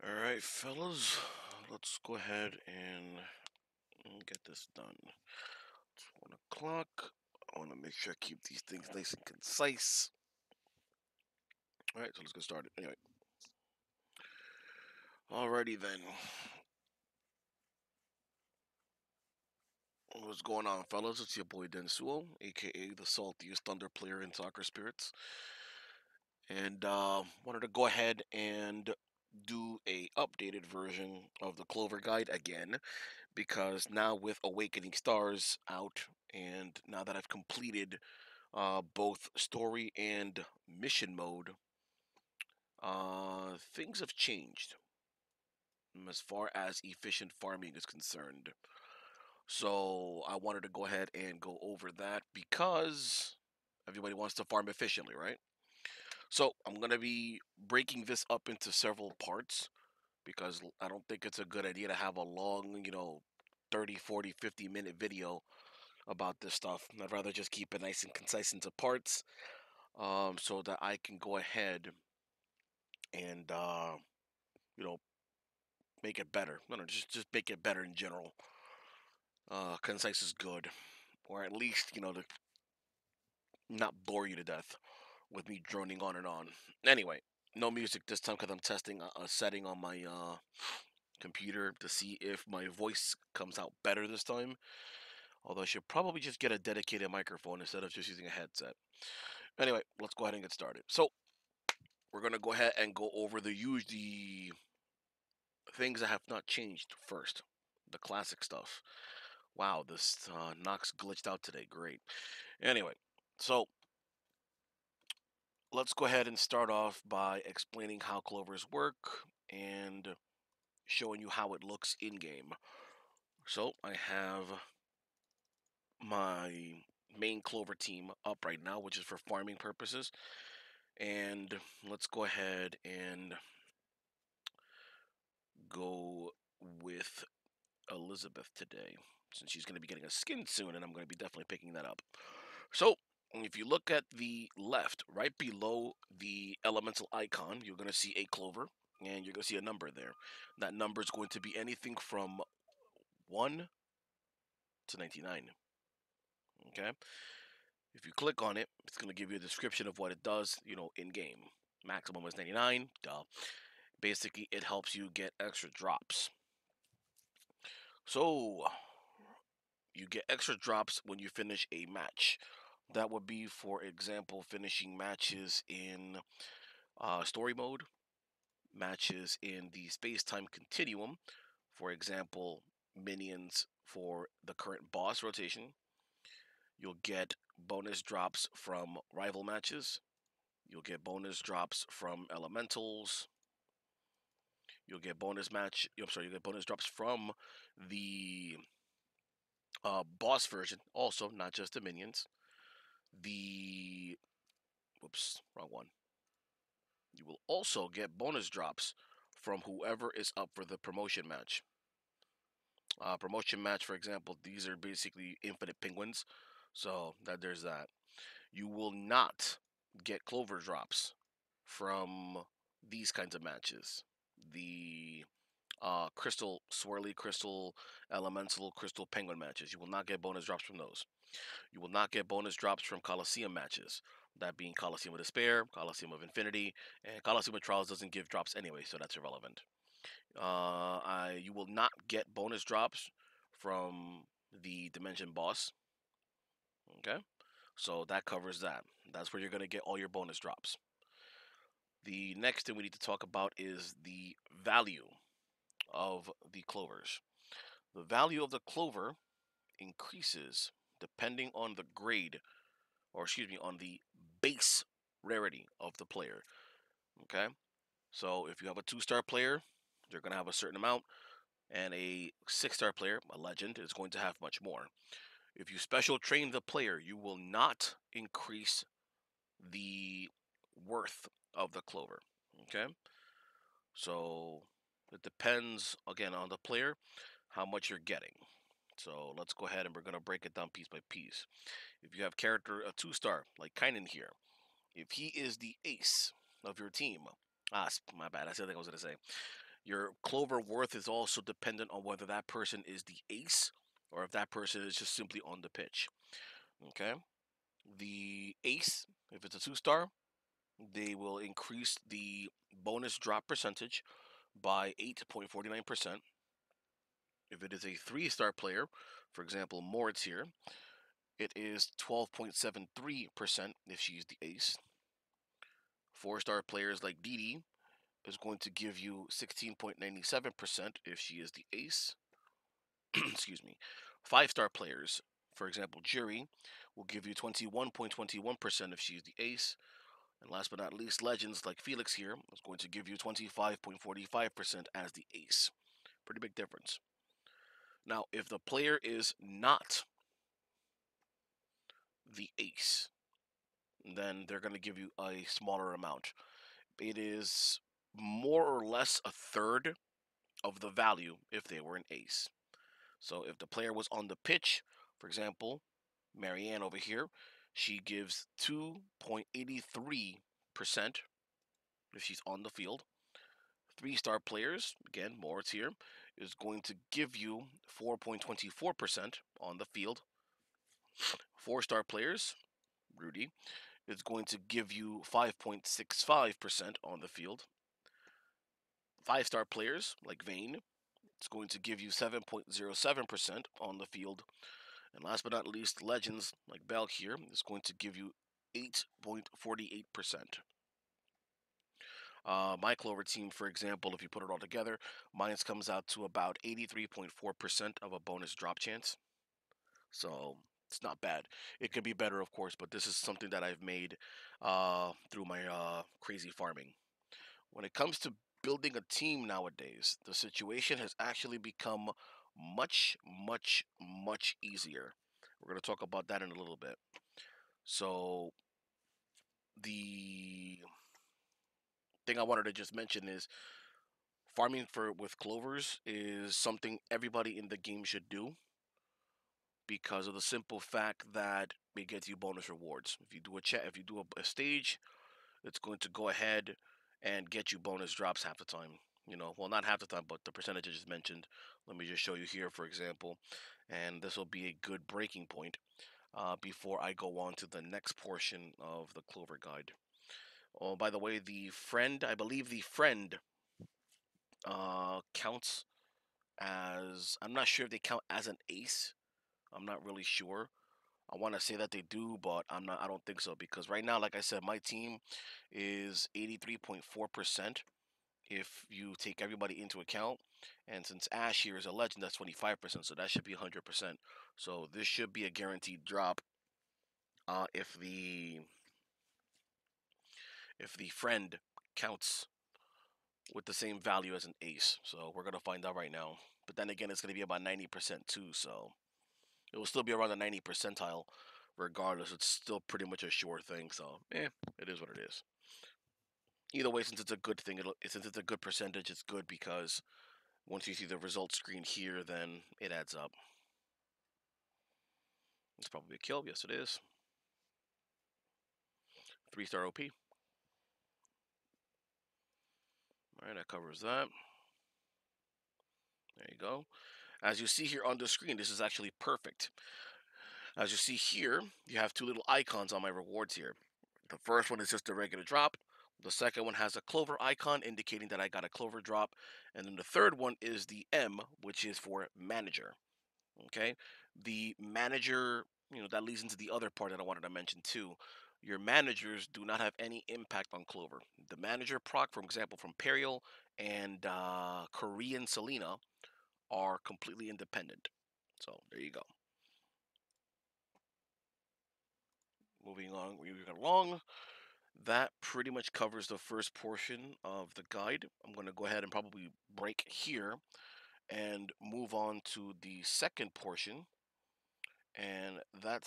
All right, fellas, let's go ahead and get this done. It's 1 o'clock. I want to make sure I keep these things nice and concise. All right, so let's get started. Anyway, alrighty then. What's going on, fellas? It's your boy Densuo, aka the saltiest Thunder player in Soccer Spirits, and wanted to go ahead and do a updated version of the Clover Guide again because now with Awakening Stars out, and now that I've completed both story and mission mode, things have changed as far as efficient farming is concerned. So I wanted to go ahead and go over that because everybody wants to farm efficiently, right? So I'm going to be breaking this up into several parts because I don't think it's a good idea to have a long, 30, 40, 50-minute video about this stuff. I'd rather just keep it nice and concise into parts so that I can go ahead and you know make it better. No, no, just make it better in general. Concise is good, or at least to not bore you to death with me droning on and on. Anyway, no music this time because I'm testing a setting on my computer to see if my voice comes out better this time. Although I should probably just get a dedicated microphone instead of just using a headset. Anyway, let's go ahead and get started. So we're gonna go ahead and go over the things that have not changed first. The classic stuff. Wow, this Nox glitched out today. Great. Anyway, so let's go ahead and start off by explaining how clovers work and showing you how it looks in game. So I have my main clover team up right now, which is for farming purposes. And let's go ahead and go with Elizabeth today, since she's going to be getting a skin soon, and I'm going to be definitely picking that up. So, if you look at the left, right below the elemental icon, you're going to see a clover, and you're going to see a number there. That number is going to be anything from 1 to 99. Okay? If you click on it, it's going to give you a description of what it does, in game. Maximum is 99. Duh. Basically, it helps you get extra drops. So, you get extra drops when you finish a match. That would be, for example, finishing matches in story mode, matches in the space time continuum, for example, minions for the current boss rotation. You'll get bonus drops from rival matches. You'll get bonus drops from elementals. You get bonus drops from the boss version, also not just the minions. The whoops, wrong one. You will also get bonus drops from whoever is up for the promotion match. Promotion match, for example, these are basically infinite penguins, so that there's that. You will not get clover drops from these kinds of matches. The crystal swirly, crystal elemental, crystal penguin matches. You will not get bonus drops from those. You will not get bonus drops from Coliseum matches. That being Coliseum of Despair, Coliseum of Infinity, and Coliseum of Trials doesn't give drops anyway, so that's irrelevant. You will not get bonus drops from the Dimension Boss. Okay, so that covers that. That's where you're gonna get all your bonus drops. The next thing we need to talk about is the value of the clovers. The value of the clover increases depending on the grade, or excuse me, on the base rarity of the player. Okay, so if you have a 2-star player, they're going to have a certain amount, and a 6-star player, a legend, is going to have much more. If you special train the player, you will not increase the worth of the clover. Okay, so it depends again on the player how much you're getting. So let's go ahead and we're gonna break it down piece by piece. If you have character a 2-star like Kynan here, if he is the ace of your team, my bad, I said what I was gonna say. Your Clover worth is also dependent on whether that person is the ace or if that person is just simply on the pitch. Okay? The ace, if it's a 2-star, they will increase the bonus drop percentage by 8.49%. If it is a 3-star player, for example, Moritz here, it is 12.73% if she's the ace. 4-star players like Didi is going to give you 16.97% if she is the ace. Excuse me. 5-star players, for example, Jury, will give you 21.21% if she's the ace. And last but not least, Legends like Felix here is going to give you 25.45% as the ace. Pretty big difference. Now, if the player is not the ace, then they're going to give you a smaller amount. It is more or less a third of the value if they were an ace. So if the player was on the pitch, for example, Marianne over here, she gives 2.83% if she's on the field. 3-star players, again, Moritz here, is going to give you 4.24% on the field. 4-star players, Rudy, is going to give you 5.65% on the field. 5-star players, like Vane, it's going to give you 7.07% on the field. And last but not least, Legends, like Belk here, is going to give you 8.48%. My Clover team, for example, if you put it all together, mine comes out to about 83.4% of a bonus drop chance. So it's not bad. It could be better, of course, but this is something that I've made through my crazy farming. When it comes to building a team nowadays, the situation has actually become much, much, much easier. We're going to talk about that in a little bit. So, the thing I wanted to just mention is farming for with clovers is something everybody in the game should do because of the simple fact that it gets you bonus rewards. If you do if you do a stage, it's going to go ahead and get you bonus drops half the time. You know, well, not half the time, but the percentages just mentioned. Let me just show you here, for example, and this will be a good breaking point before I go on to the next portion of the Clover guide. Oh, by the way, the friend, I believe the friend counts as, I'm not sure if they count as an ace. I'm not really sure. I want to say that they do, but I don't think so because right now, like I said, my team is 83.4% if you take everybody into account. And since Ash here is a legend, that's 25%, so that should be 100%. So this should be a guaranteed drop if the friend counts with the same value as an ace. So we're gonna find out right now. But then again, it's gonna be about 90% too, so it will still be around the 90 percentile regardless. It's still pretty much a sure thing, so it is what it is. Either way, since it's a good thing, since it's a good percentage, it's good because once you see the result screen here, then it adds up. It's probably a kill. Yes, it is. 3-star OP. All right, that covers that. There you go. As you see here on the screen, this is actually perfect. As you see here, you have two little icons on my rewards here. The first one is just a regular drop. The second one has a clover icon indicating that I got a clover drop. And then the third one is the M, which is for manager. Okay? The manager, that leads into the other part that I wanted to mention too. Your managers do not have any impact on Clover. The manager proc, for example, from Periel and Korean Selena are completely independent. So there you go. Moving along. That pretty much covers the first portion of the guide. I'm going to go ahead and probably break here and move on to the second portion, and that's